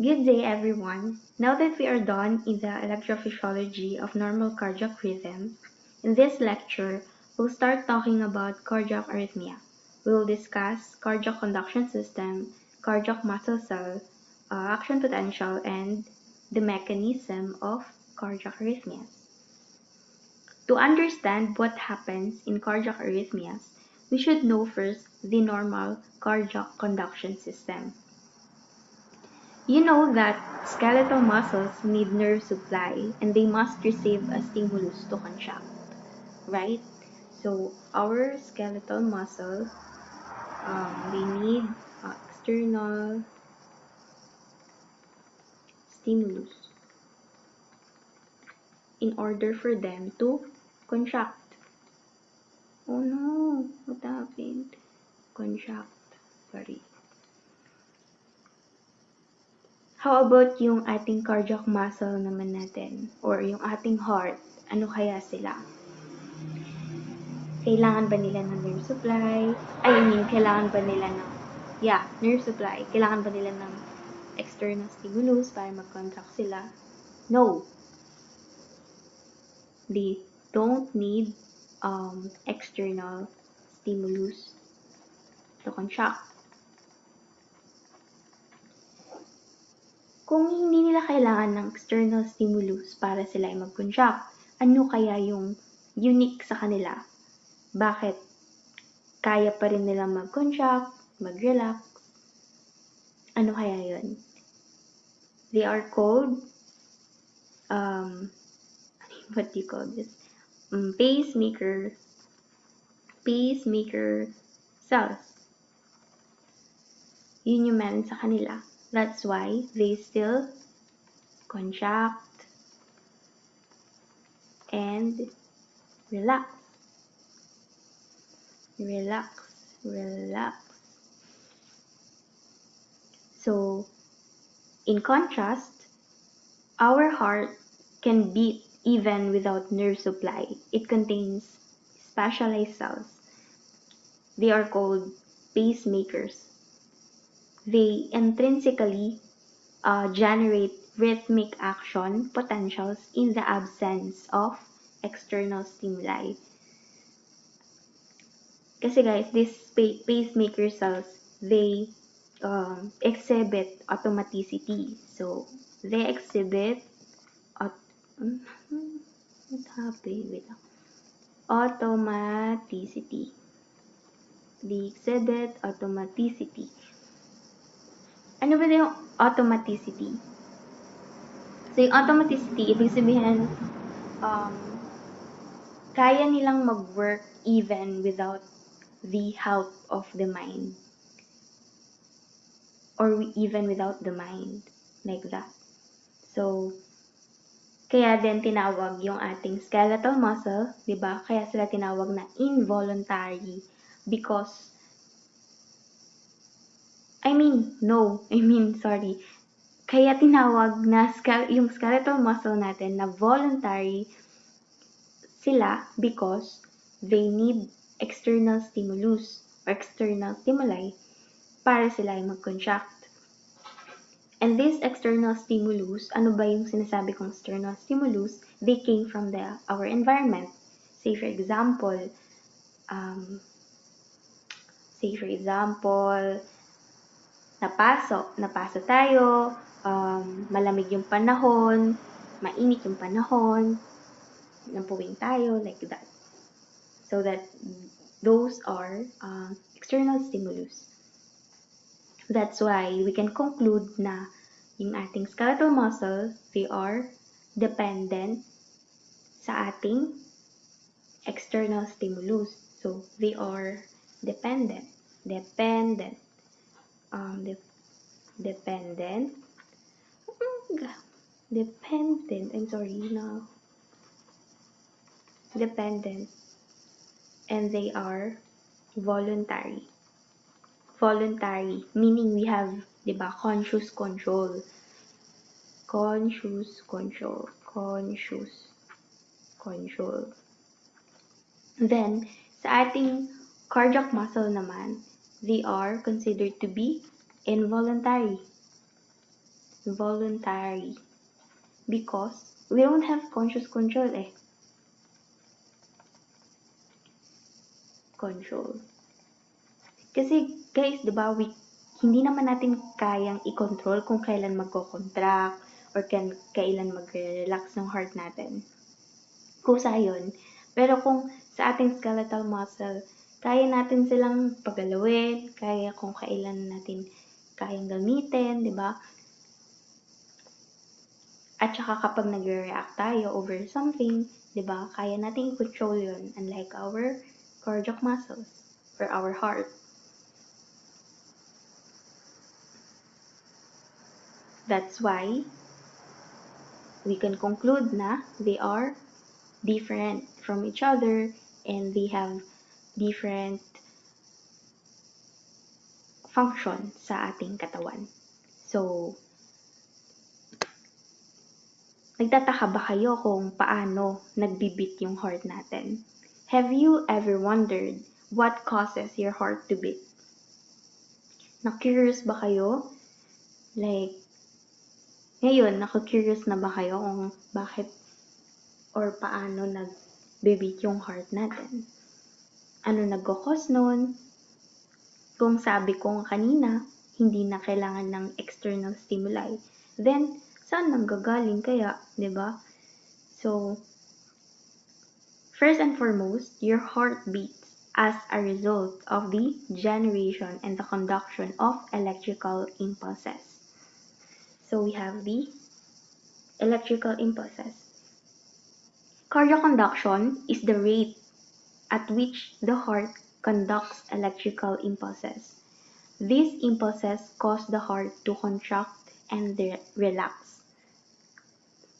Good day, everyone. Now that we are done in the electrophysiology of normal cardiac rhythm, in this lecture, we'll start talking about cardiac arrhythmia. We'll discuss cardiac conduction system, cardiac muscle cell, action potential, and the mechanism of cardiac arrhythmias. To understand what happens in cardiac arrhythmias, we should know first the normal cardiac conduction system. You know that skeletal muscles need nerve supply and they must receive a stimulus to contract, right? So our skeletal muscle, they need external stimulus in order for them to contract. Oh no, what happened? Contract, sorry. How about yung ating cardiac muscle naman natin? Or yung ating heart? Ano kaya sila? Kailangan ba nila ng nerve supply? Kailangan ba nila ng, nerve supply. Kailangan ba nila ng external stimulus para mag-contract sila? No. They don't need external stimulus to contract. Kung hindi nila kailangan ng external stimulus para sila ay mag-contract, ano kaya yung unique sa kanila? Bakit kaya pa rin nilang mag-contract, mag-relax? Ano kaya yun? They are called, what do you call this? Pacemaker cells. Yun yung meron sa kanila. That's why they still contract and relax. Relax. So, in contrast, our heart can beat even without nerve supply. It contains specialized cells. They are called pacemakers. They intrinsically generate rhythmic action potentials in the absence of external stimuli. Kasi guys, these pacemaker cells, they exhibit automaticity. So, they exhibit what happened? Wait lang. Automaticity. They exhibit automaticity. Ano ba yung automaticity? So, yung automaticity, ibig sabihin, kaya nilang mag-work even without the help of the mind. Or even without the mind. Like that. So, kaya din tinawag yung ating skeletal muscle, di ba? Kaya sila tinawag na involuntary because Kaya tinawag na yung skeletal muscle natin na voluntary sila because they need external stimulus or external stimuli para sila ay mag-contract. And this external stimulus, ano ba yung sinasabi kong external stimulus? They came from our environment. Say for example, napasok tayo, malamig yung panahon, mainit yung panahon, nampuwing tayo, like that. So that those are external stimulus. That's why we can conclude na yung ating skeletal muscle, they are dependent sa ating external stimulus. So, they are dependent. Dependent. And they are voluntary. Voluntary, meaning we have, diba, conscious control. Then, sa ating cardiac muscle naman, they are considered to be involuntary. voluntary. Because we don't have conscious control Control. Kasi guys, di ba, hindi naman natin kayang i-control kung kailan magko-contract or kailan mag-relax ng heart natin. Kusa yun. Pero kung sa ating skeletal muscle, kaya natin silang pagalawin, kaya kung kailan natin kayang gamitin, di ba? At saka kapag nag-react tayo over something, di ba, kaya natin i-control yun, unlike our cardiac muscles or our heart. That's why we can conclude na they are different from each other and they have different function sa ating katawan. So, nagtataka ba kayo kung paano nagbibit yung heart natin? Have you ever wondered what causes your heart to beat? Na-curious ba kayo? Like, ngayon, naka-curious na ba kayo kung bakit or paano nag-beat yung heart natin? Ano nagkakos nun? Kung sabi ko kanina, hindi na kailangan ng external stimuli, then, saan nanggagaling kaya, di ba? So, first and foremost, your heart beats as a result of the generation and the conduction of electrical impulses. So, we have the electrical impulses. Cardiac conduction is the rate at which the heart conducts electrical impulses. These impulses cause the heart to contract and relax.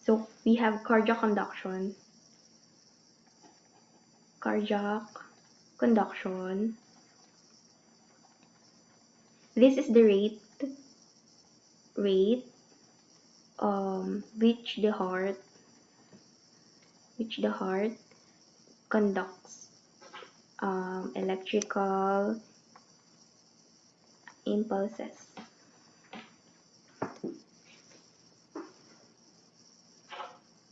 So, we have cardiac conduction. Cardiac conduction. This is the rate which the heart conducts electrical impulses.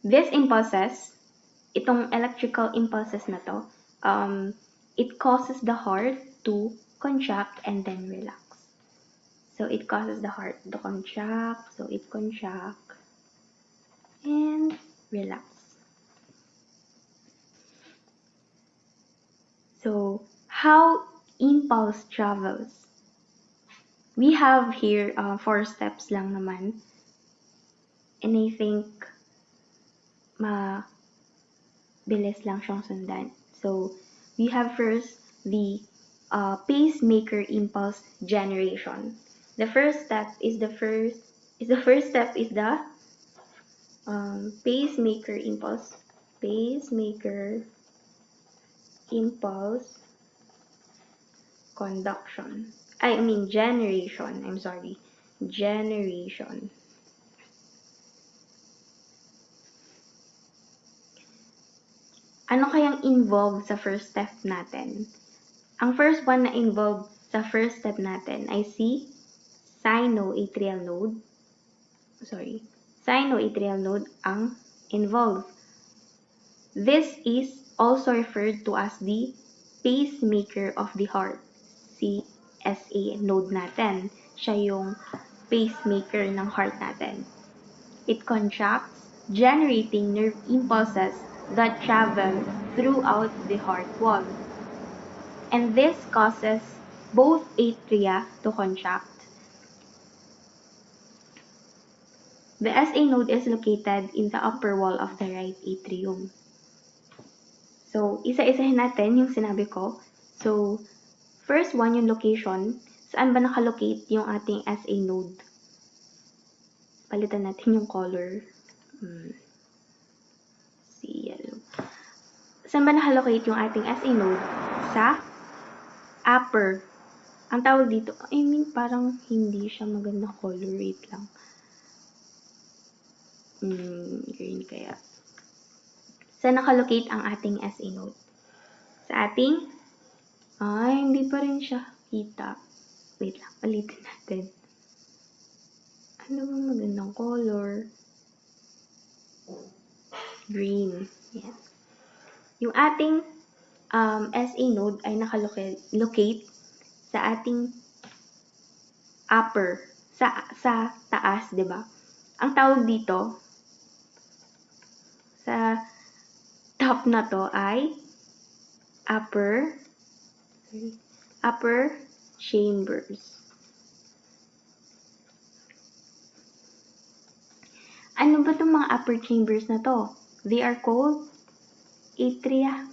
These impulses, itong electrical impulses na to, it causes the heart to contract and then relax. So, it causes the heart to contract, so it contract and relax. So, how impulse travels? We have here 4 steps lang naman. And I think mabilis lang siyang sundan. So, we have first the pacemaker impulse generation. The first step is the pacemaker impulse conduction. Generation. I'm sorry. Generation. Ano kayang involved sa first step natin? Ang first one na involved sa first step natin ay si sinoatrial node. Sinoatrial node ang involved. This is also referred to as the pacemaker of the heart. Si SA node natin. Siya yung pacemaker ng heart natin. It contracts, generating nerve impulses that travel throughout the heart wall. And this causes both atria to contract. The SA node is located in the upper wall of the right atrium. So, isa-isahin natin yung sinabi ko. So, first one, yung location. Saan ba nakalocate yung ating SA node? Palitan natin yung color. Yellow. Saan ba nakalocate yung ating SA node? Sa upper. Ang tawag dito, parang hindi siya magandang color. Wait lang. Green kaya. Saan nakalocate ang ating SA node? Sa ating, hindi pa rin siya kita. Wait lang, palitin natin. Ano bang magandang color? Green. Yes. Yung ating SA node ay nakalocate sa ating upper, sa taas, di ba? Ang tawag dito sa top na to ay upper chambers. Ano ba itong mga upper chambers na to? They are called atria.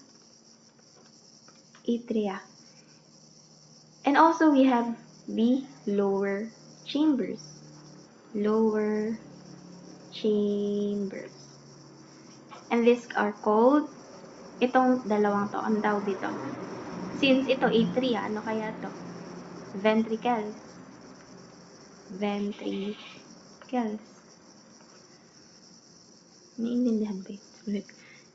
And also we have the lower chambers. And these are called, itong dalawang to, ang tawag dito. Since ito atria, ano kaya to? Ventricles. Naiintindihan ba yun?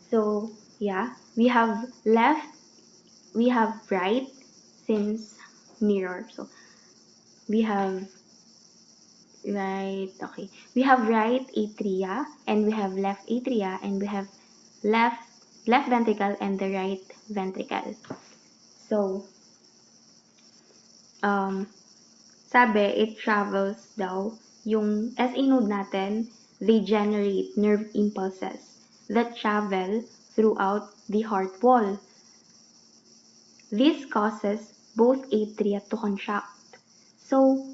So, yeah, we have right, since mirror. So, we have right atria, and we have left atria, and we have left ventricle and the right ventricle. So, sabi, it travels daw, yung SA node natin, they generate nerve impulses that travel throughout the heart wall. This causes both atria to contract. So,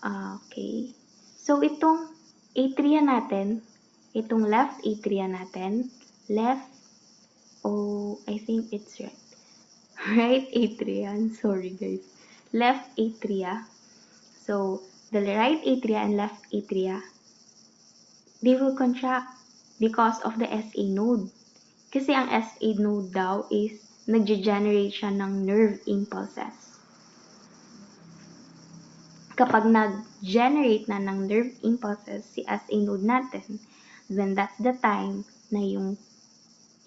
okay. So, itong atria natin, itong left atria natin, I think it's right. Right atria, I'm sorry guys. Left atria. So, the right atria and left atria, they will contract because of the SA node. Kasi ang SA node daw is nag-generate siya ng nerve impulses. Kapag nag-generate na ng nerve impulses si SA node natin, then that's the time na yung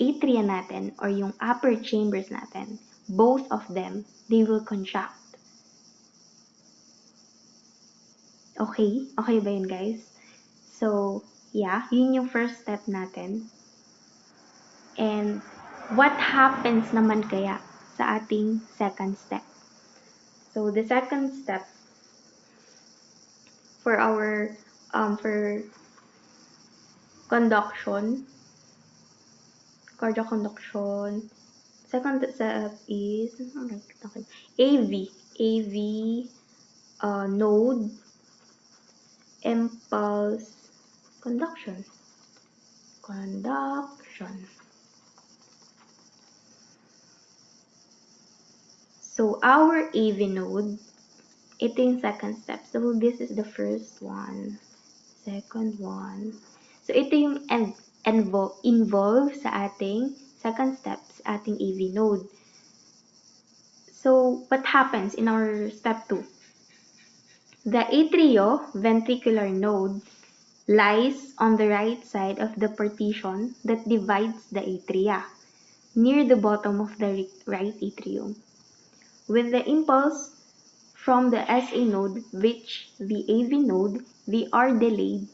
atria natin or yung upper chambers natin, both of them, they will contract. Okay? Okay ba yun, guys? So, yeah, yun yung first step natin. And what happens naman kaya sa ating second step? So, the second step for our for cardiac conduction, second step is AV node impulse conduction. So, our AV node, ito yung second step. So, this is the first one. Second one. So, ito yung involve sa ating second step, sa ating AV node. So, what happens in our step 2? The atrioventricular node lies on the right side of the partition that divides the atria, near the bottom of the right atrium. When the impulse from the SA node reach the AV node, they are delayed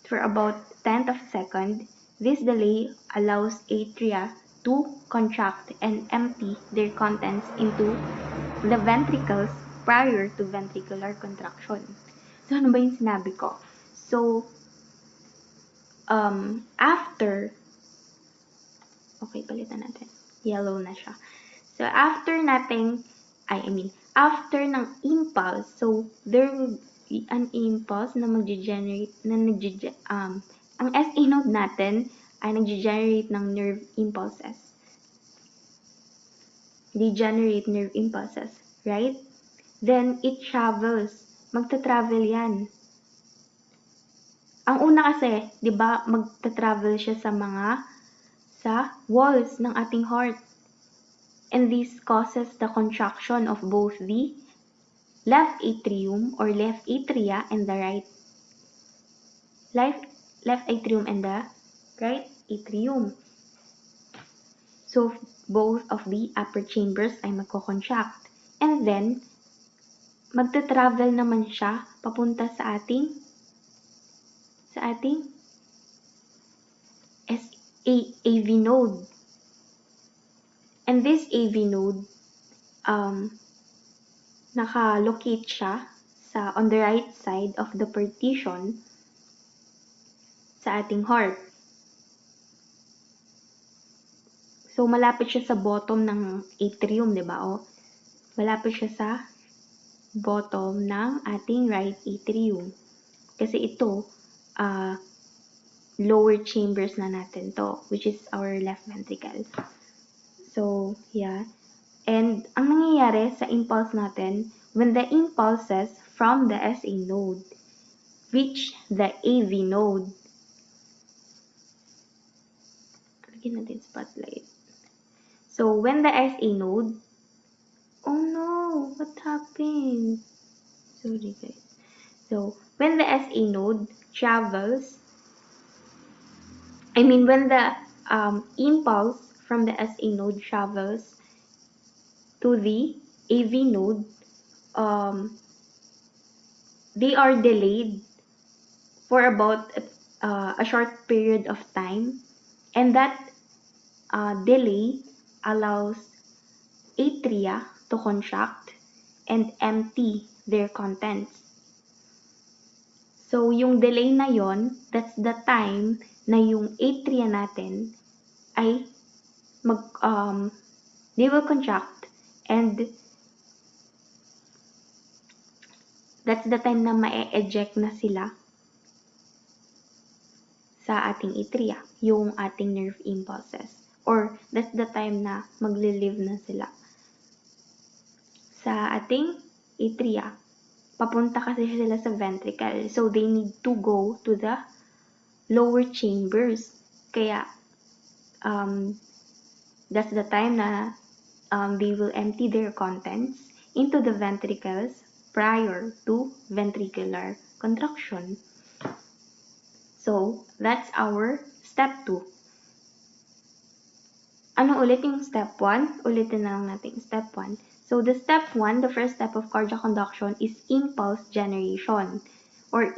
for about 10th of a second. This delay allows atria to contract and empty their contents into the ventricles prior to ventricular contraction. So, ano ba yung sinabi ko? So, after, okay, palitan natin. Yellow na siya. So, after ng impulse, so, there will be an impulse na mag-generate, ang SA node natin ay nag-generate ng nerve impulses. They generate nerve impulses, right? Then, it travels. Magta-travel yan. Ang una kasi, di ba, magta-travel siya sa walls ng ating heart. And this causes the contraction of both the left atrium or left atria and the left atrium and the right atrium. So, both of the upper chambers ay magko-contract. And then, magte-travel naman siya papunta sa ating AV node. And this AV node, naka-locate siya on the right side of the partition sa ating heart. So, malapit siya sa bottom ng atrium, di ba? O, malapit siya sa bottom ng ating right atrium. Kasi ito, lower chambers na natin to, which is our left ventricle. So, yeah. And ang nangyayari sa impulse natin, when the impulses from the SA node reach the AV node, lagyan natin spotlight. So, when the SA node, oh no, what happened? Sorry guys. So, when the SA node travels, when the impulse from the SA node travels to the AV node, they are delayed for about a short period of time, and that delay allows atria to contract and empty their contents. So, yung delay na yon, that's the time na yung atria natin ay they will contract, and that's the time na ma-eject na sila sa ating atria, yung ating nerve impulses. Or, that's the time na magle-leave na sila sa ating atria. Papunta kasi sila sa ventricle. So, they need to go to the lower chambers. Kaya, that's the time na they will empty their contents into the ventricles prior to ventricular contraction. So, that's our step 2. Ano ulit yung step 1? Ulitin na lang natin step 1. So, the step 1, the first step of cardiac conduction is impulse generation or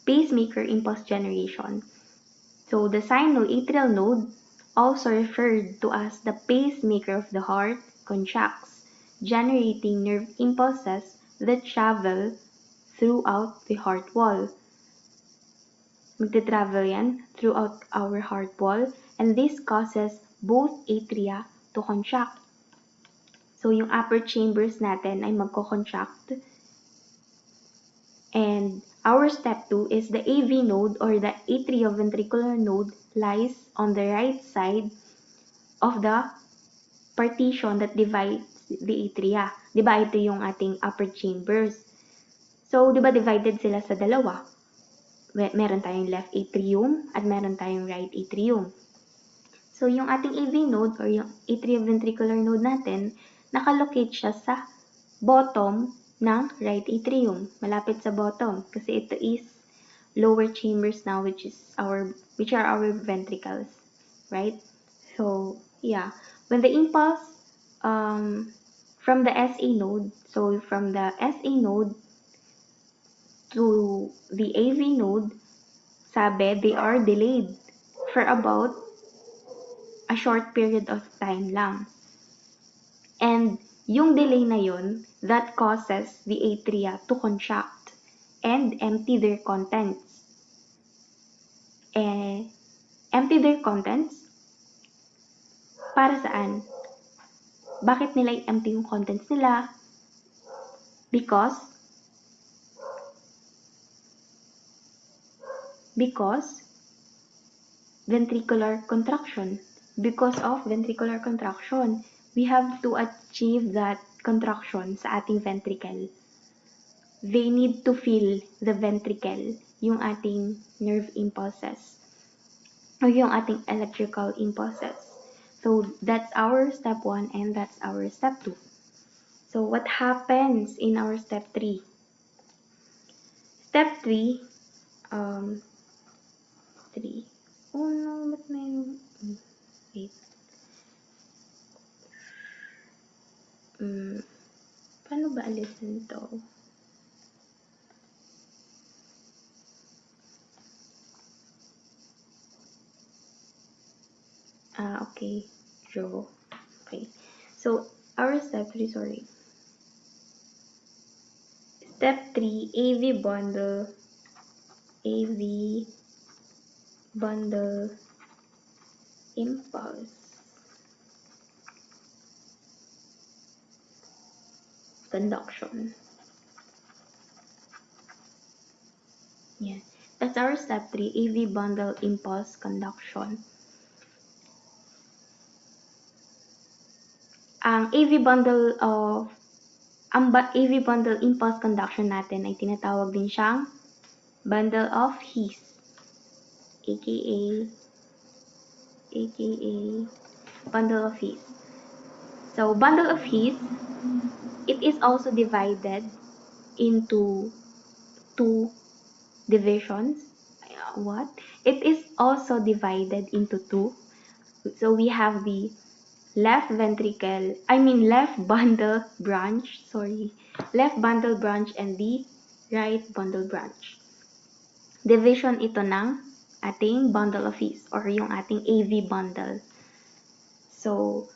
pacemaker impulse generation. So, the sinoatrial node, also referred to as the pacemaker of the heart, contracts, generating nerve impulses that travel throughout the heart wall. Magte-travel yan throughout our heart wall, and this causes both atria to contract. So, yung upper chambers natin ay magko-contract. And our step 2 is the AV node or the atrioventricular node lies on the right side of the partition that divides the atria. Diba ito yung ating upper chambers? So, diba divided sila sa dalawa? Meron tayong left atrium at meron tayong right atrium. So, yung ating AV node or yung atrioventricular node natin, nakalocate siya sa bottom ng right atrium. Malapit sa bottom. Kasi ito is lower chambers now, which are our ventricles. Right? So, yeah. When the impulse from the SA node, so from the SA node to the AV node, sabi, they are delayed for about a short period of time lang. And yung delay na yun, that causes the atria to contract and empty their contents. Empty their contents? Para saan? Bakit nila i-empty yung contents nila? Because ventricular contraction. Because of ventricular contraction, we have to achieve that contraction sa ating ventricle. They need to feel the ventricle, yung ating nerve impulses, or yung ating electrical impulses. So, that's our step 1 and that's our step 2. So, what happens in our step 3? Step 3, oh no, ba't may, wait. Paano ba alisin to? Okay. Draw. Okay. So, our step 3, sorry. Step 3, AV bundle impulse conduction. Yeah. That's our step 3, AV bundle impulse conduction. Ang AV bundle impulse conduction natin ay tinatawag din siyang bundle of His, aka bundle of His. So, bundle of His, it is also divided into two divisions. What? It is also divided into two. So, we have the left bundle branch, left bundle branch and the right bundle branch. Division ito ng ating bundle of His or yung ating AV bundle. So,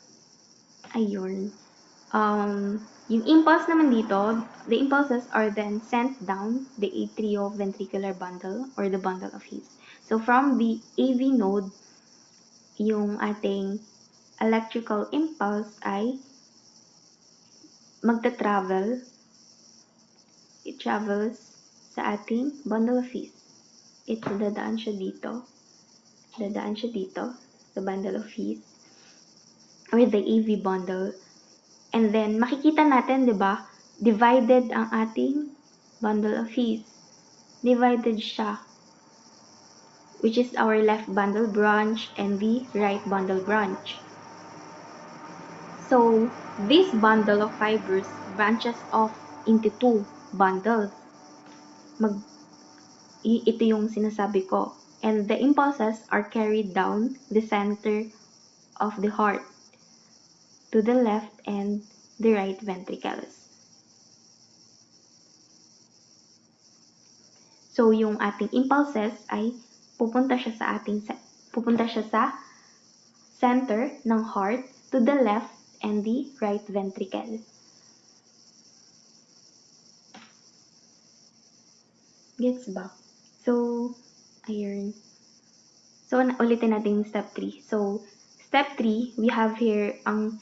ayun. Yung impulse naman dito, the impulses are then sent down the atrioventricular bundle or the bundle of His. So, from the AV node, yung ating electrical impulse ay it travels sa ating bundle of His. Dadaan siya dito, the bundle of His, with the AV bundle. And then, makikita natin, di ba, divided ang ating bundle of His. Divided siya, which is our left bundle branch and the right bundle branch. So, this bundle of fibers branches off into two bundles. Ito yung sinasabi ko. And the impulses are carried down the center of the heart to the left and the right ventricles. So, yung ating impulses ay pupunta siya sa center ng heart to the left and the right ventricle. Gets ba? So, ayun. So, ulitin natin yung step 3. So, step 3, we have here, ang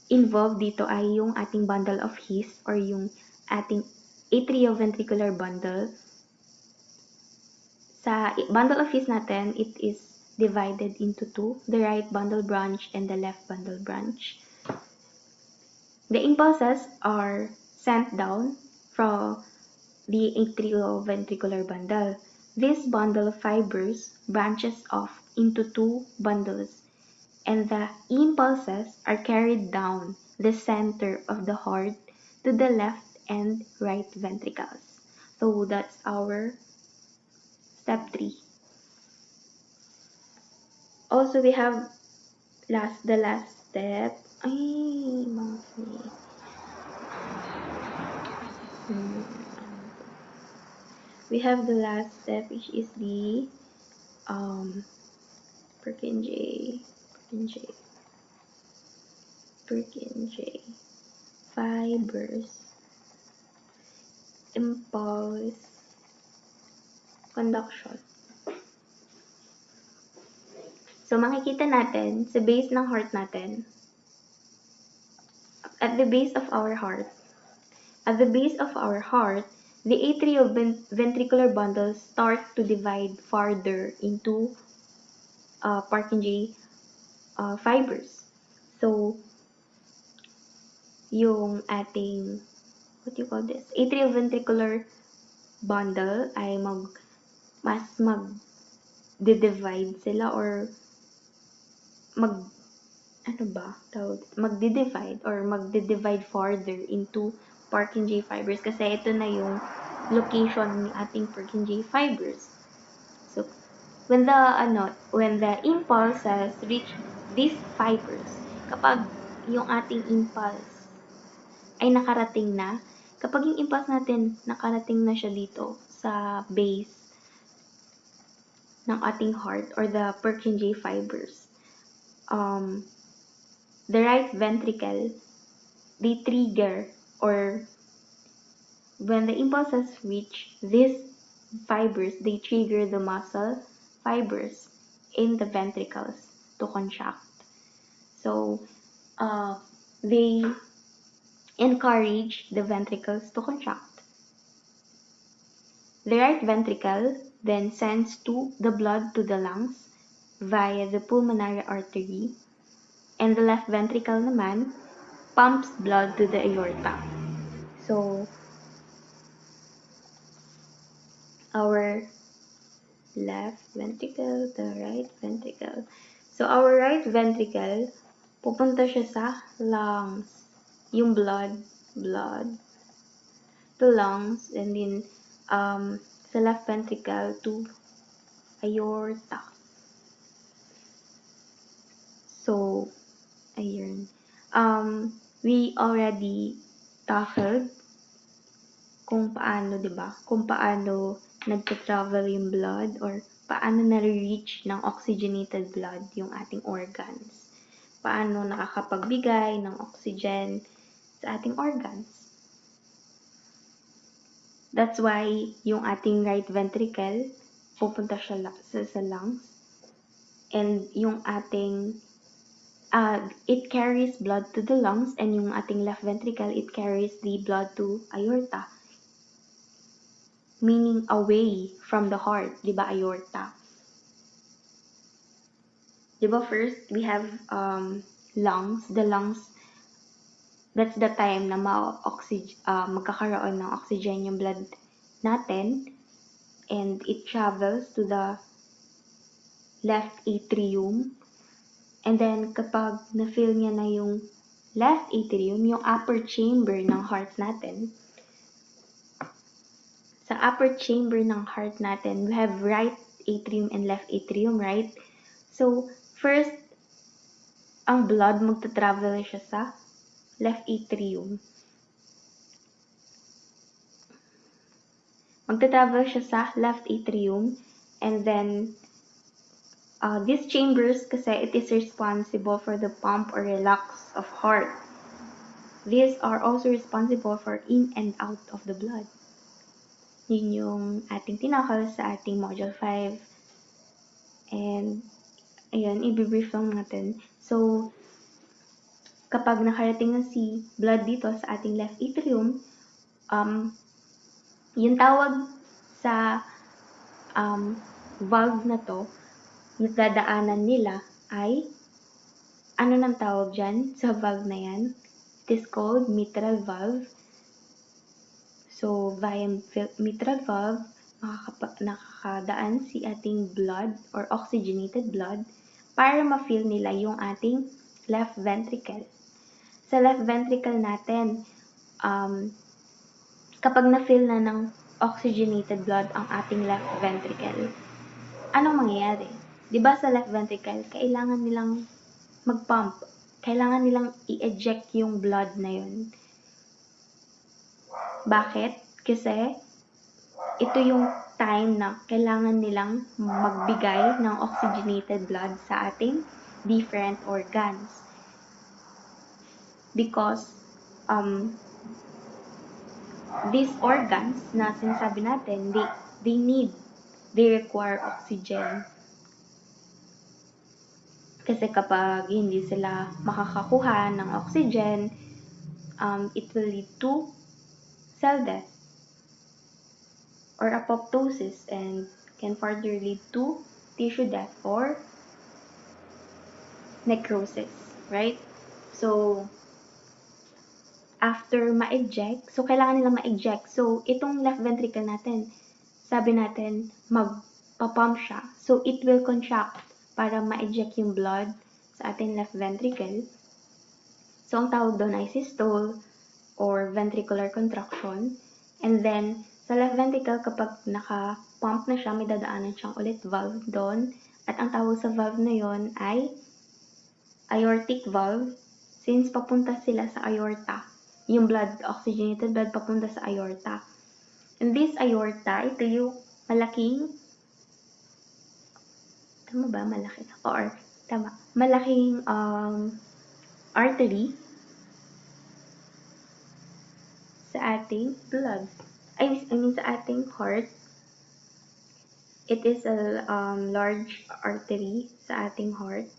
involved dito ay yung ating bundle of His or yung ating atrioventricular bundle. Sa bundle of His natin, it is divided into two, the right bundle branch and the left bundle branch. The impulses are sent down from the atrioventricular bundle. This bundle of fibers branches off into two bundles, and the impulses are carried down the center of the heart to the left and right ventricles. So that's our step 3. Also, we have the last step. We have the last step, which is the Purkinje fibers impulse conduction. So, makikita natin sa base ng heart natin, at the base of our heart, the atrioventricular bundles start to divide farther into Purkinje fibers. So, yung ating, atrioventricular bundle ay mag-divide sila or magdi-divide farther into Purkinje fibers kasi ito na yung location ng ating Purkinje fibers. So, when the impulses reach these fibers, kapag yung ating impulse ay nakarating na. Kapag yung impulse natin nakarating na siya dito sa base ng ating heart or the Purkinje fibers, the right ventricle, they trigger, or when the impulses reach these fibers, they trigger the muscle fibers in the ventricles to contract. So, they encourage the ventricles to contract. The right ventricle then sends the blood to the lungs via the pulmonary artery, and the left ventricle naman pumps blood to the aorta. So, our left ventricle, the right ventricle. So, our right ventricle, pupunta siya sa lungs. Yung blood to lungs, and then sa left ventricle to aorta. So, ayun. We already tackled kung paano, 'di ba? Kung paano nagta-travel yung blood or paano na-reach ng oxygenated blood yung ating organs. Paano nakakapagbigay ng oxygen sa ating organs. That's why yung ating right ventricle pupunta siya sa lungs, and yung ating it carries blood to the lungs, and yung ating left ventricle, it carries the blood to aorta. Meaning away from the heart, di ba, aorta? Di ba, first, we have lungs. The lungs, that's the time na magkakaroon ng oxygen yung blood natin, and it travels to the left atrium. And then, kapag na-fill niya na yung left atrium, yung upper chamber ng heart natin, sa upper chamber ng heart natin, we have right atrium and left atrium, right? So, first, ang blood magta-travel siya sa left atrium. Magta-travel siya sa left atrium, and then, these chambers, kasi it is responsible for the pump or relax of heart. These are also responsible for in and out of the blood. Yun yung ating tinakal sa ating Module 5. And, ayun, i-brief lang natin. So, kapag nakarating na si blood dito sa ating left atrium, yung tawag sa valve na to, yung dadaanan nila ay, ano nang tawag dyan sa valve na yan? It is called mitral valve. So, via mitral valve, nakakadaan si ating blood or oxygenated blood para ma-fill nila yung ating left ventricle. Sa left ventricle natin, kapag na-fill na ng oxygenated blood ang ating left ventricle, anong mangyayari? Diba sa left ventricle, kailangan nilang mag-pump. Kailangan nilang i-eject yung blood na yun. Bakit? Kasi ito yung time na kailangan nilang magbigay ng oxygenated blood sa ating different organs. Because these organs na sinasabi natin, they require oxygen. Kasi kapag hindi sila makakakuha ng oxygen, it will lead to cell death or apoptosis, and can further lead to tissue death or necrosis, right? So, after ma-eject, so kailangan nilang ma-eject. So, itong left ventricle natin, sabi natin, magpa-pump siya. So, it will contract para ma-eject yung blood sa ating left ventricle. So, ang tawag doon ay systole or ventricular contraction. And then, sa left ventricle, kapag naka-pump na siya, may dadaanan siyang ulit valve doon. At ang tawag sa valve na yon ay aortic valve, since papunta sila sa aorta. yung blood, oxygenated blood papunta sa aorta. And this aorta, ito yung malaking, tama ba? Malaki. Or, tama. Malaking artery sa ating blood. I mean sa ating heart. It is a large artery sa ating heart.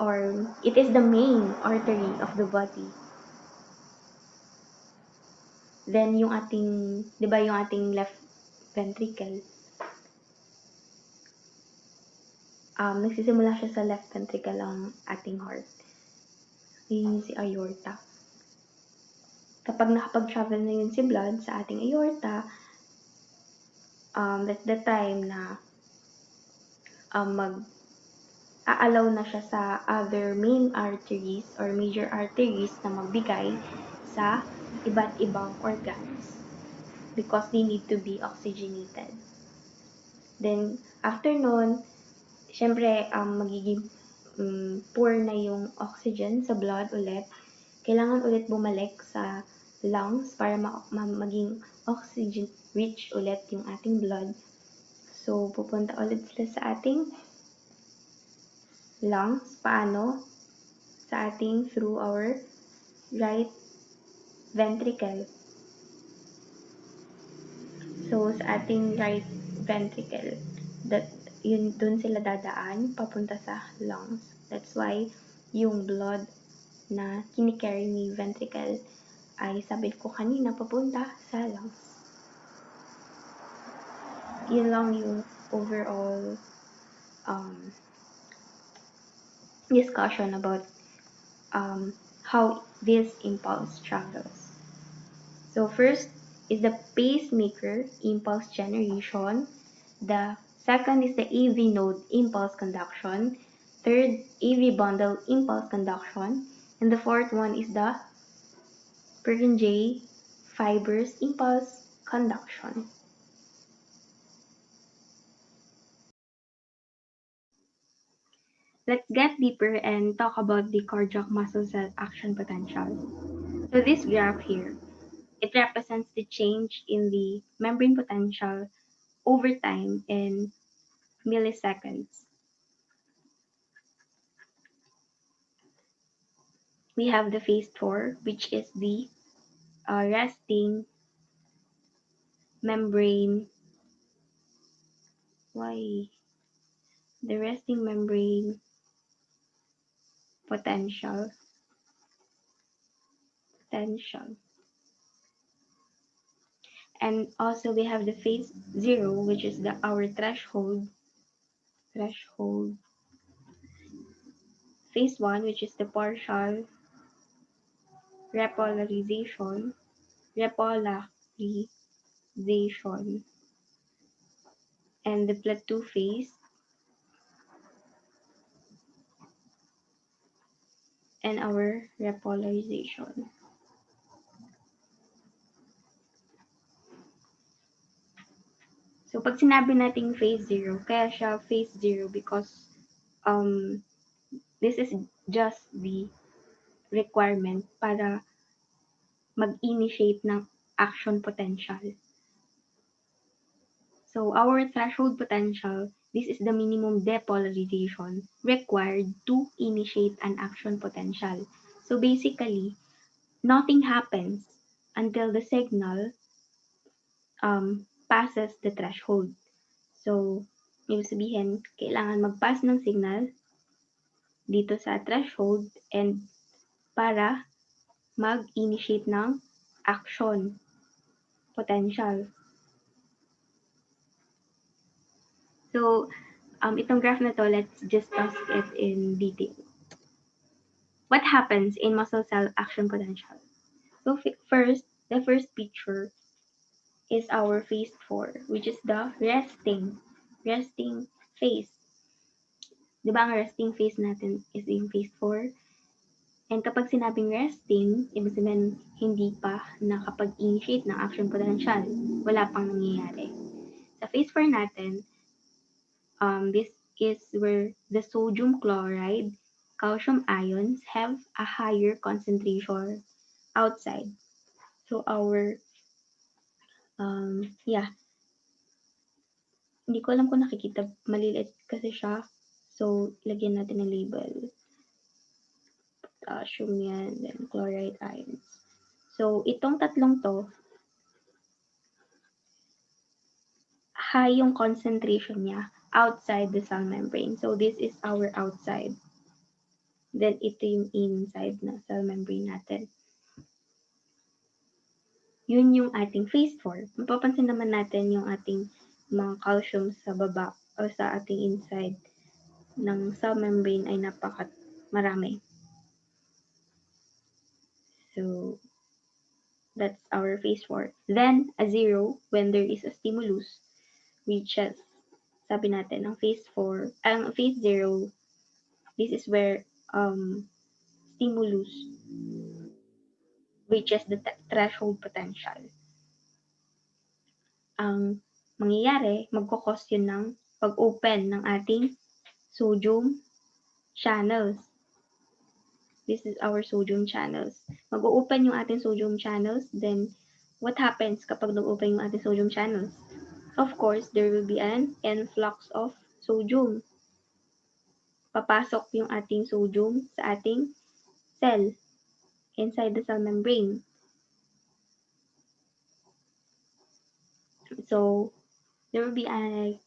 Or, it is the main artery of the body. Then, yung ating, di ba yung ating left ventricle, nagsisimula siya sa left ventricle ang ating heart. Yun si aorta. Kapag nakapag-travel na yun si blood sa ating aorta, that's the time na mag-aalaw na siya sa other main arteries or major arteries na magbigay sa iba't ibang organs because they need to be oxygenated. Then, after nun, syempre, magiging poor na yung oxygen sa blood ulit. Kailangan ulit bumalik sa lungs para maging oxygen-rich ulit yung ating blood. So, pupunta ulit sila sa ating lungs. Paano? Sa ating through our right ventricle. So, sa ating right ventricle, dun sila dadaan papunta sa lungs. That's why yung blood na kinikarry ni ventricle ay sabi ko kanina papunta sa lungs. Yun lang yung overall discussion about how this impulse travels. So first is the pacemaker impulse generation. The second is the AV node impulse conduction. Third, AV bundle impulse conduction. And the fourth one is the Purkinje fibers impulse conduction. Let's get deeper and talk about the cardiac muscle cell action potential. So this graph here, it represents the change in the membrane potential over time in milliseconds. We have the phase 4, which is the resting membrane. Why? The resting membrane potential. And also we have the phase 0, which is our threshold. Phase 1, which is the partial repolarization, and the plateau phase, and our repolarization. So, pag sinabi nating phase 0, kaya siya phase 0 because this is just the requirement para mag-initiate ng action potential. So, our threshold potential, this is the minimum depolarization required to initiate an action potential. So, basically, nothing happens until the signal passes the threshold. So, ibig sabihin, kailangan mag-pass ng signal dito sa threshold and para mag-initiate ng action potential. So, itong graph na to, let's discuss it in detail. What happens in muscle cell action potential? So, first, the first picture is our phase 4, which is the resting phase. Diba ang resting phase natin is in phase 4? And kapag sinabing resting, ibig sabihin hindi pa nakapag-initiate ng action potential. Wala pang nangyayari. Sa phase 4 natin, this is where the sodium chloride calcium ions have a higher concentration outside. So our, yeah, hindi ko alam kung nakikita, maliliit kasi siya. So, lagyan natin ng label. Potassium yan, then chloride ions. So, itong tatlong to, high yung concentration niya outside the cell membrane. So, this is our outside. Then, ito yung inside na cell membrane natin. Yun yung ating phase 4. Mapapansin naman natin yung ating mga calcium sa baba o sa ating inside ng cell membrane ay marami. So, that's our phase 4. Then, a 0 when there is a stimulus, which is, sabi natin, ang phase 0, this is where stimulus reaches the threshold potential. Ang mangyayari, magkakos yun ng pag-open ng ating sodium channels. This is our sodium channels. Mag-open yung ating sodium channels, then what happens kapag nag-open yung ating sodium channels? Of course, there will be an influx of sodium. Papasok yung ating sodium sa ating cell, inside the cell membrane. So, there will be an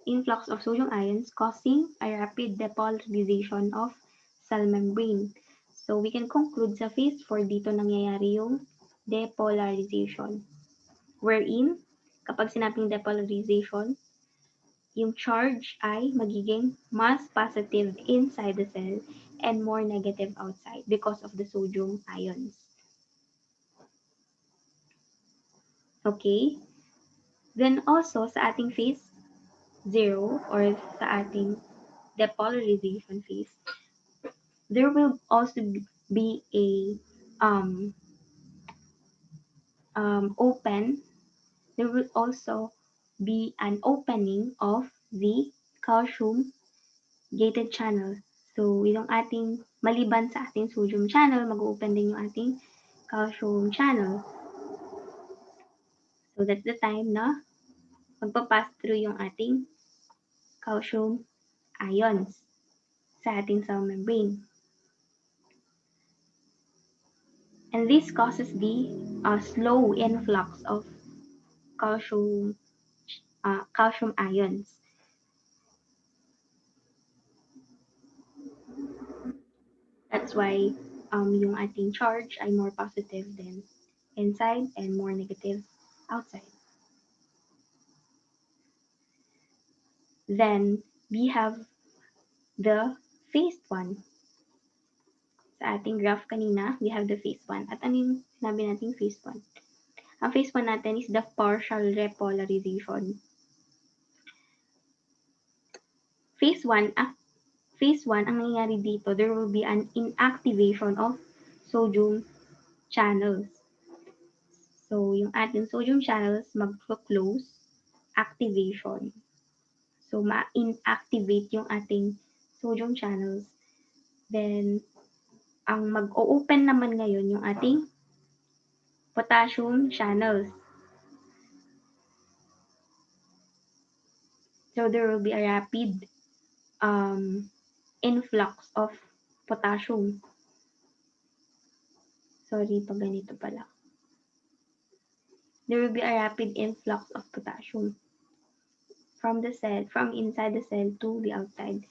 influx of sodium ions causing a rapid depolarization of cell membrane. So, we can conclude sa phase 4 dito nangyayari yung depolarization. Wherein, kapag sinabing depolarization, yung charge ay magiging mas positive inside the cell and more negative outside because of the sodium ions. Okay? Then also, sa ating phase 0 or sa ating depolarization phase, there will also be a there will also be an opening of the calcium gated channel. So, yung ating, maliban sa ating sodium channel, mag-open din yung ating calcium channel. So, that's the time na magpapass through yung ating calcium ions sa ating cell membrane. And this causes the slow influx of calcium ions. That's why yung ating charge ay more positive than inside and more negative outside. Then we have the phase 1. Sa ating graph kanina, we have the phase 1. At ano yung sinabi natin phase 1? Ang phase 1 natin is the partial repolarization. Phase 1, ang nangyayari dito, there will be an inactivation of sodium channels. So, yung ating sodium channels mag-close, activation. So, ma-inactivate yung ating sodium channels. Then, ang mag-o-open naman ngayon yung ating potassium channels. So, there will be a rapid influx of potassium. Sorry, pag ganito pala. There will be a rapid influx of potassium from the cell, from inside the cell to the outside.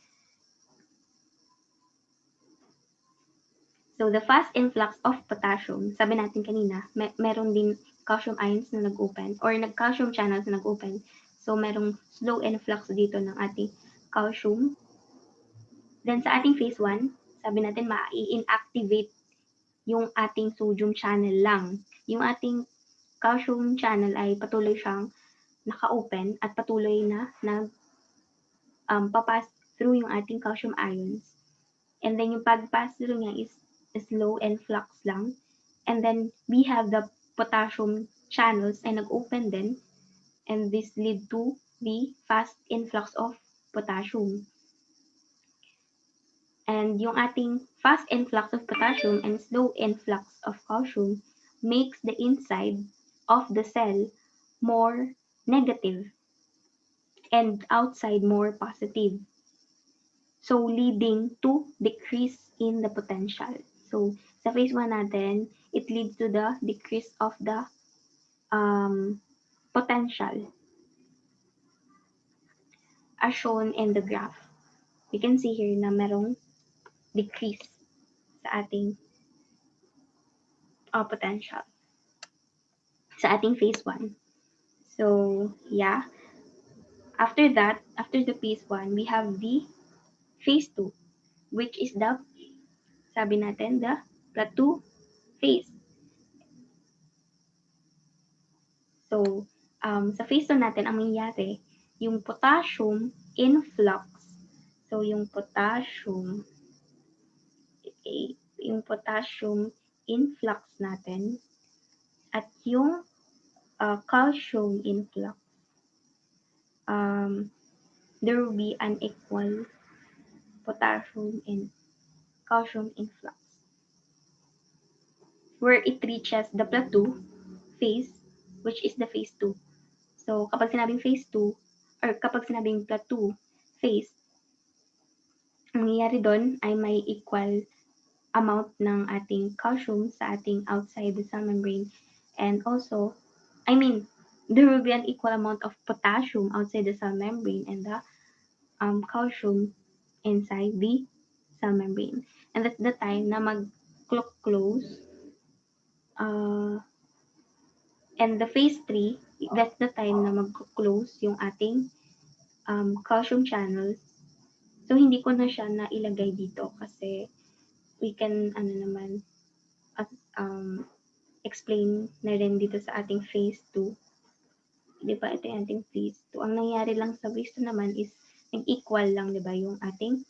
So, the fast influx of potassium, sabi natin kanina, meron din calcium ions na nag-open or calcium channels na nag-open. So, merong slow influx dito ng ating calcium. Then, sa ating phase 1, sabi natin ma-inactivate yung ating sodium channel lang. Yung ating calcium channel ay patuloy siyang naka-open at patuloy na papass through yung ating calcium ions. And then yung pag-pass through niya is slow and flux lang. And then we have the potassium channels ay nag-open din. And this lead to the fast influx of potassium. And yung ating fast influx of potassium and slow influx of calcium makes the inside of the cell more negative and outside more positive. So, leading to decrease in the potential. So, sa phase 1 natin, it leads to the decrease of the potential as shown in the graph. We can see here na merong decrease sa ating potential sa ating phase 1. So, yeah. After that, after the phase 1, we have the phase 2, which is the, sabi natin, the plateau phase. So, sa phase 2 natin, ang mangyayari, yung potassium influx. So, yung potassium, okay, yung potassium influx natin at yung calcium influx, there will be an equal potassium and calcium influx where it reaches the plateau phase, which is the phase 2. So, kapag sinabing phase 2, or kapag sinabing plateau phase, ang mangyayari doon ay may equal amount ng ating calcium sa ating outside the cell membrane. And also, there will be an equal amount of potassium outside the cell membrane and the calcium inside the cell membrane. And that's the time na mag-close. And the phase 3, that's the time na mag-close yung ating calcium channels. So, hindi ko na siya nailagay dito kasi we can, explain na rin dito sa ating phase 2. Di ba, ito yung ating phase 2. Ang nangyari lang sa phase 2 naman is nag-equal lang, di ba, yung ating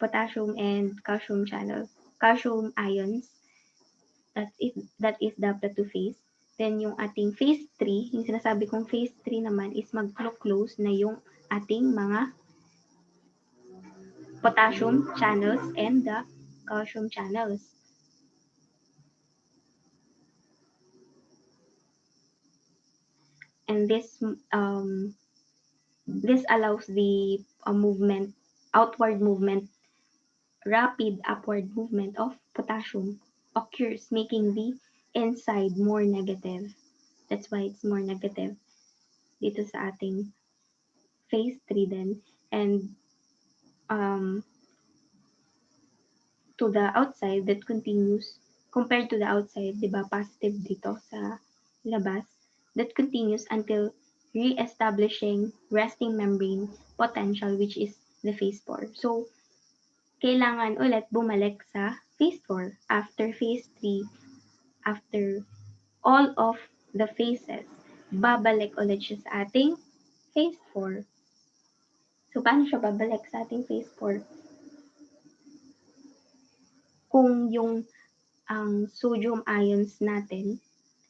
potassium and calcium channel, calcium ions. That is the plateau phase. Then, yung ating phase 3, yung sinasabi kong phase 3 naman is mag-close na yung ating mga potassium channels and the calcium channels. And this allows the outward movement, rapid upward movement of potassium occurs, making the inside more negative. That's why it's more negative dito sa ating phase 3 then. And to the outside, that continues, compared to the outside, di ba, positive dito sa labas, that continues until re-establishing resting membrane potential, which is the phase 4. So, kailangan ulit bumalik sa phase 4 after phase 3, after all of the phases, babalik ulit siya sa ating phase 4. So, paano siya babalik sa ating phase 4? Kung yung ang sodium ions natin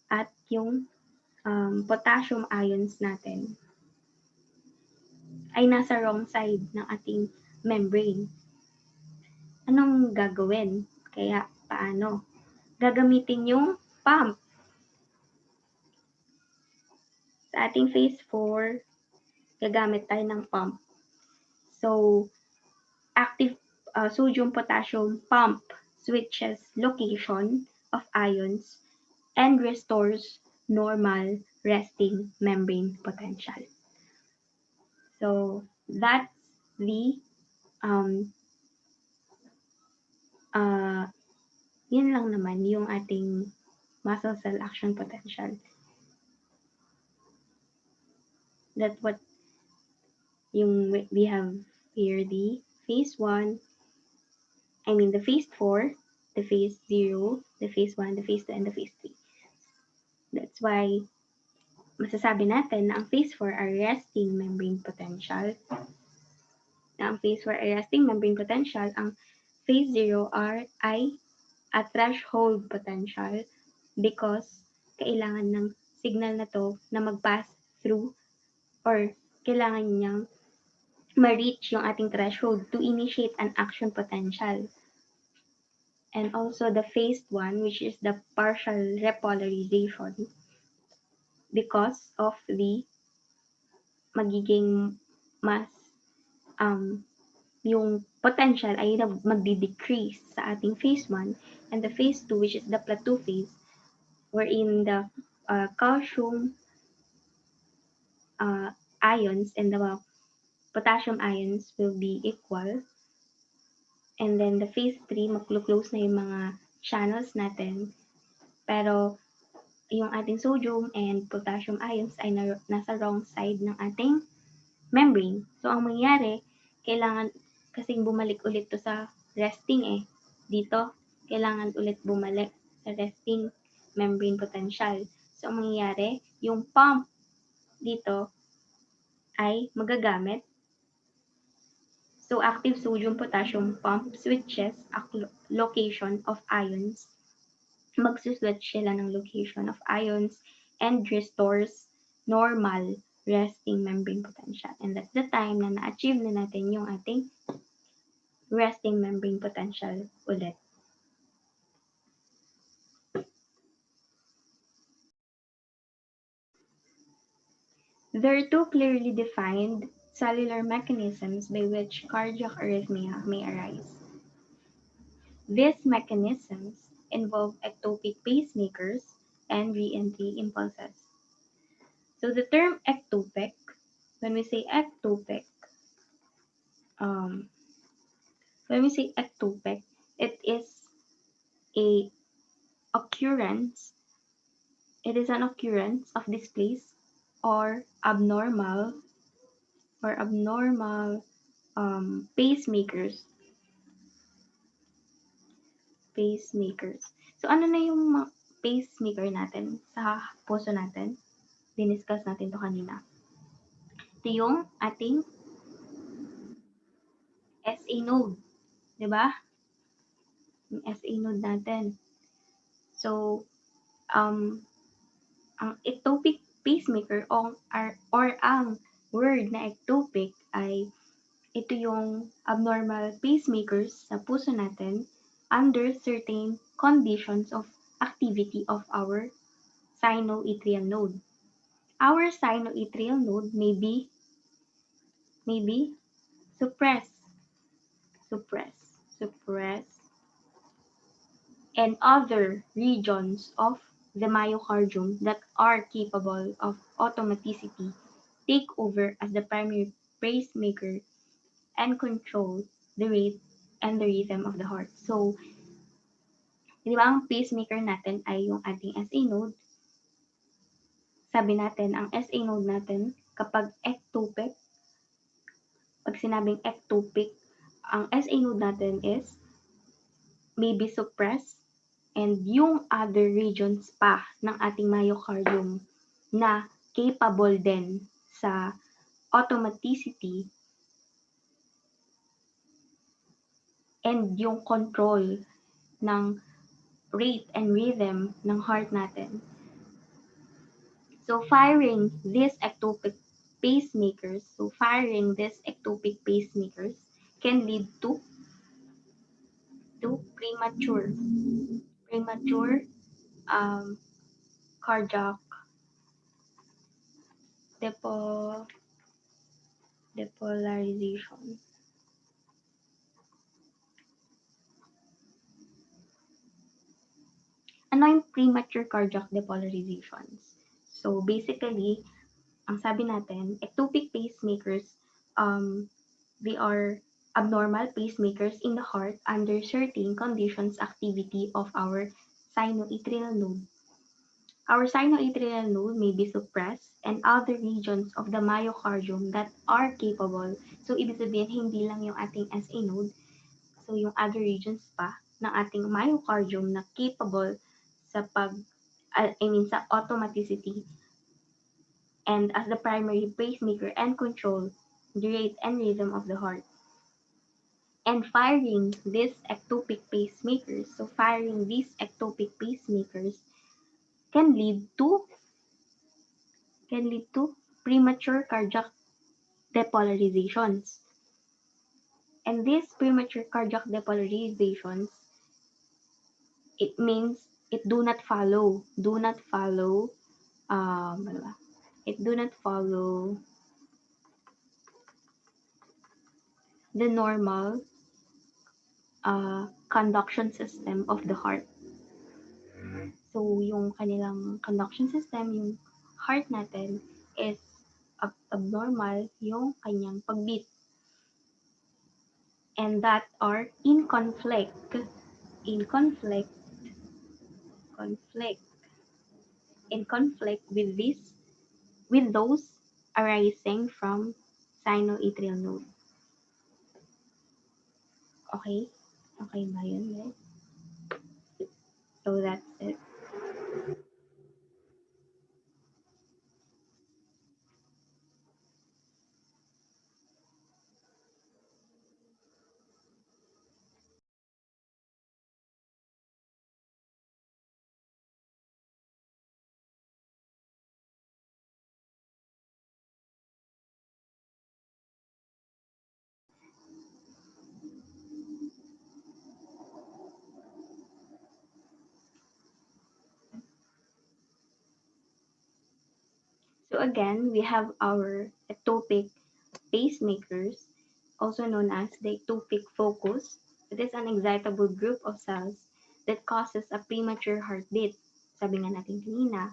at yung potassium ions natin ay nasa wrong side ng ating membrane. Anong gagawin? Kaya paano? Gagamitin yung pump. Sa ating phase 4, gagamit tayo ng pump. So, active sodium-potassium pump switches location of ions and restores normal resting membrane potential. So, that's the yun lang naman yung ating muscle cell action potential. That's what we have here, the phase 1, the phase 4, the phase 0, the phase 1, the phase 2, and the phase 3. That's why masasabi natin na ang phase 4 ay resting membrane potential. Na ang phase 4 ay resting membrane potential, ang phase 0 ay a threshold potential because kailangan ng signal na to na mag-pass through or kailangan niyang ma-reach yung ating threshold to initiate an action potential. And also the phase 1, which is the partial repolarization, because of the magiging mas um, yung potential ay magdi-decrease sa ating phase 1, and the phase 2, which is the plateau phase, wherein the calcium ions and the potassium ions will be equal. And then the phase 3, maglo-close na yung mga channels natin. Pero yung ating sodium and potassium ions ay nasa wrong side ng ating membrane. So, ang mangyayari, kailangan kasing bumalik ulit to sa resting Dito, kailangan ulit bumalik sa resting membrane potential. So, ang mangyayari, yung pump dito ay magagamit. So, active sodium-potassium pump switches location of ions. Magsuswitch sila ng location of ions and restores normal resting membrane potential. And that's the time na na-achieve na natin yung ating resting membrane potential ulit. There are two clearly defined cellular mechanisms by which cardiac arrhythmia may arise. These mechanisms involve ectopic pacemakers and re-entry impulses. So the term ectopic, when we say ectopic, um, it is a occurrence. It is an occurrence of displays or abnormal pacemakers. So ano na yung pacemaker natin sa puso natin? Diniscuss natin to kanina. Ito yung ating SA node, 'di ba? Yung SA node natin. So, ang ectopic pacemaker or ang word na ectopic ay ito yung abnormal pacemakers sa puso natin under certain conditions of activity of our sinoatrial node. Our sinoatrial node may be suppressed, and other regions of the myocardium that are capable of automaticity take over as the primary pacemaker and control the rate and the rhythm of the heart. So, di ba ang pacemaker natin ay yung ating SA node? Sabi natin, ang SA node natin, kapag ectopic, pag sinabing ectopic, ang SA node natin is may be suppressed, and yung other regions pa ng ating myocardium na capable din sa automaticity and yung control ng rate and rhythm ng heart natin. So firing these ectopic pacemakers can lead to premature cardiac depolarization. Ano yung premature cardiac depolarizations? So basically, ang sabi natin, ectopic pacemakers, they are abnormal pacemakers in the heart under certain conditions activity of our sinoatrial node. Our sinoatrial node may be suppressed and other regions of the myocardium that are capable. So, ibig sabihin, hindi lang yung ating SA node. So, yung other regions pa ng ating myocardium na capable sa sa automaticity and as the primary pacemaker and control the rate and rhythm of the heart. And firing these ectopic pacemakers can lead to premature cardiac depolarizations. And these premature cardiac depolarizations, it means it do not follow, ano ba? It do not follow the normal conduction system of the heart. So, yung kanilang conduction system, yung heart natin, is abnormal yung kanyang pagbeat. And that are in conflict, conflict, in conflict with with those arising from sinoatrial node. Okay? Okay ba yun, guys? So that's it. So again, we have our ectopic pacemakers, also known as the ectopic focus. It is an excitable group of cells that causes a premature heartbeat. Sabi nga natin kanina,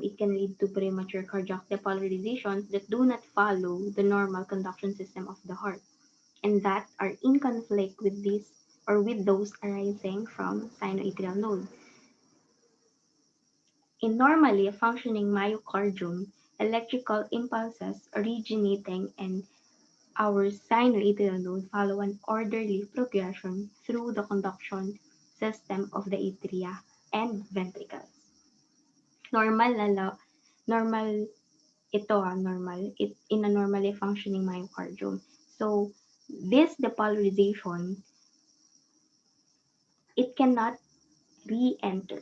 it can lead to premature cardiac depolarizations that do not follow the normal conduction system of the heart, and that are in conflict with this or with those arising from sinoatrial node. In normally functioning myocardium, electrical impulses originating in our sinoatrial node follow an orderly progression through the conduction system of the atria and ventricles. Normal normal normal in a normally functioning myocardium. So this depolarization, it cannot re-enter.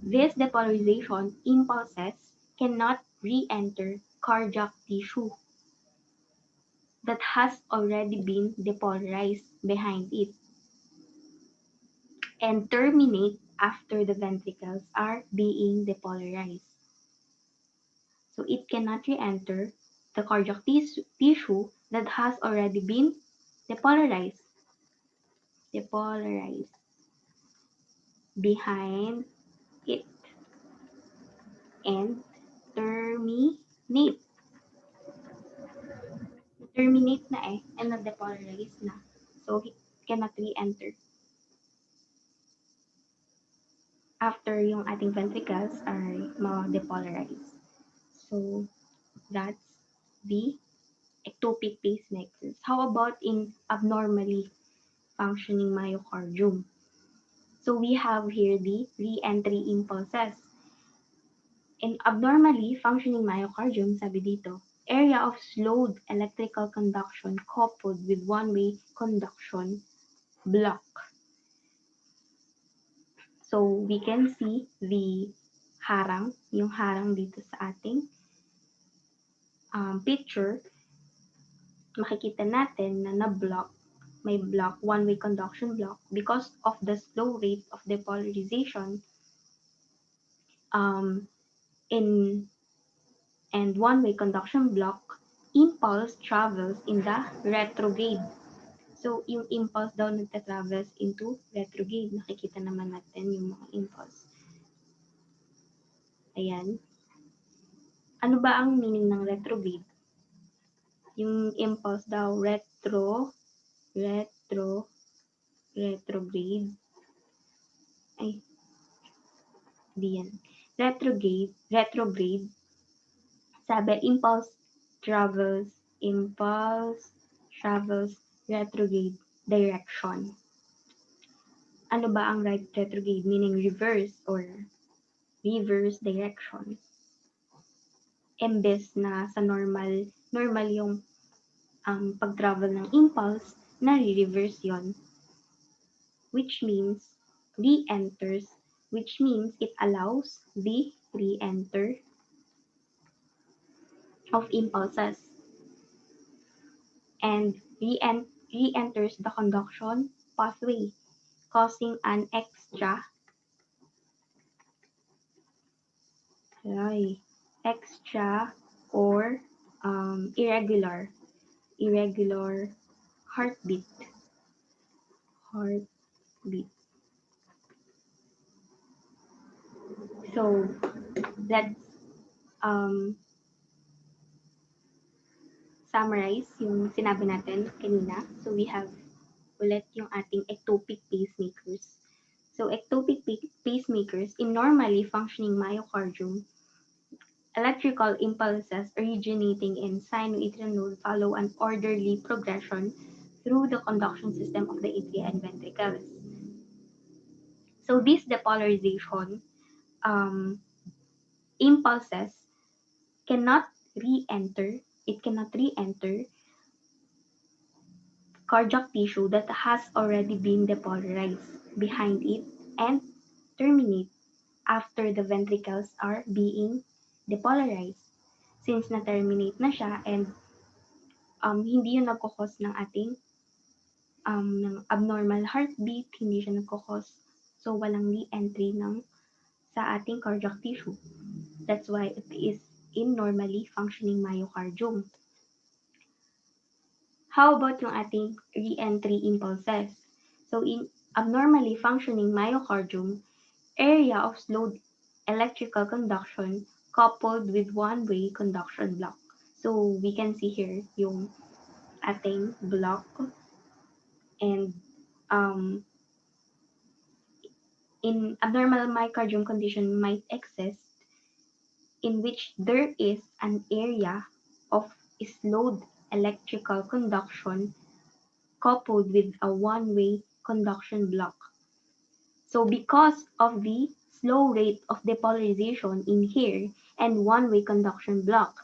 This depolarization impulses cannot re-enter cardiac tissue that has already been depolarized behind it and terminate after the ventricles are being depolarized. So it cannot re-enter the cardiac tissue that has already been depolarized, depolarized behind it and terminate. Terminate na and na-depolarize na. So it cannot re-enter after yung ating ventricles are ma-depolarize. So that's the ectopic pacemakers. How about in abnormally functioning myocardium? So we have here the re-entry impulses. In abnormally functioning myocardium, sabi dito, area of slowed electrical conduction coupled with one-way conduction block. So we can see the harang, yung harang dito sa ating picture. Makikita natin na na-block, may block, one-way conduction block because of the slow rate of depolarization in and one-way conduction block impulse travels in the retrograde. So, yung impulse daw nagta-travels into retrograde. Nakikita naman natin yung mga impulse. Ayan. Ano ba ang meaning ng retrograde? Yung impulse daw, retrograde. Ay, di yan. Retrograde. Sabi, impulse travels retrograde direction. Ano ba ang right retrograde? Meaning reverse or reverse direction. Imbes na sa normal yung pag-travel ng impulse, na reverse yon, which means re-enters, which means it allows the re-enter of impulses and re-enters the conduction pathway, causing an ay, extra or irregular heartbeat. Heartbeat. So let's um, summarize yung sinabi natin kanina. So we have ulit yung ating ectopic pacemakers. So ectopic pacemakers in normally functioning myocardium, electrical impulses originating in sinoatrial node follow an orderly progression through the conduction system of the atria and ventricles. So this depolarization impulses cannot re-enter, it cannot re-enter cardiac tissue that has already been depolarized behind it and terminate after the ventricles are being depolarized. Since na-terminate na siya and hindi yun nagkukos ng ating ng abnormal heartbeat, hindi siya nagkukos. So, walang re-entry sa ating cardiac tissue. That's why it is in normally functioning myocardium. How about yung ating re-entry impulses? So, in abnormally functioning myocardium, area of slowed electrical conduction coupled with one-way conduction block. So, we can see here yung ating block and um, in abnormal myocardium condition might exist in which there is an area of slowed electrical conduction coupled with a one-way conduction block. So because of the slow rate of depolarization in here and one-way conduction block,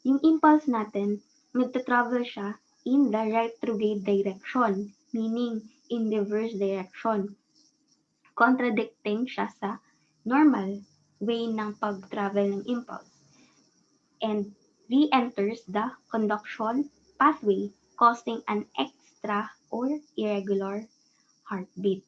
yung impulse natin, nagta-travel siya in the retrograde direction, meaning in reverse direction. Contradicting siya sa normal way ng pag-travel ng impulse and re-enters the conduction pathway causing an extra or irregular heartbeat.